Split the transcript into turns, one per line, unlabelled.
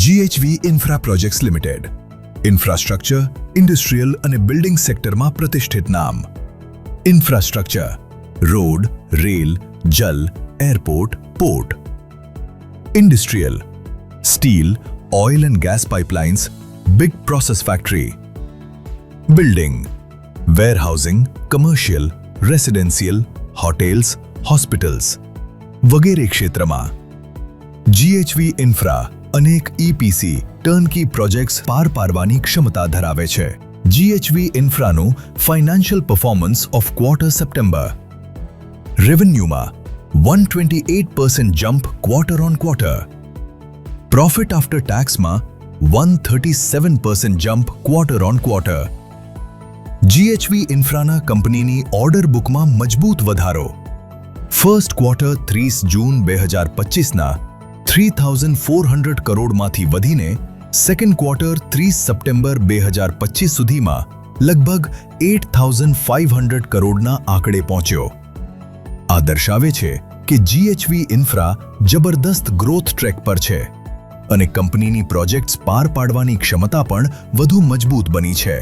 GHV Infra Projects Limited infrastructure, industrial અને building સેક્ટરમાં પ્રતિષ્ઠિત નામ. ઇન્ફ્રાસ્ટ્રક્ચર: રોડ, રેલ, જલ, airport, port. Industrial: steel, oil and gas pipelines, big process factory. Building: warehousing, commercial, residential, hotels, hospitals વગેરે ક્ષેત્રમાં GHV infra અનેક EPC turnkey projects પાર પાડવાની ક્ષમતા ધરાવે છે. GHV ઇન્ફ્રાનું financial performance of quarter September: રેવન્યુમાં 128% jump quarter on quarter. Profit after ટેક્સમાં 137% jump quarter on quarter. GHV ઇન્ફ્રાના કંપનીની ઓર્ડર બુકમાં મજબૂત વધારો. ફર્સ્ટ ક્વાર્ટર 30 જૂન 2025ના 3,400 કરોડમાંથી વધીને સેકન્ડ ક્વાર્ટર 30 સપ્ટેમ્બર 2025 સુધીમાં લગભગ 8,500 કરોડના આંકડે પહોંચ્યો. આ દર્શાવે છે કે GHV ઇન્ફ્રા જબરદસ્ત ગ્રોથ ટ્રેક પર છે અને કંપનીની પ્રોજેક્ટ્સ પાર પાડવાની ક્ષમતા પણ વધુ મજબૂત બની છે.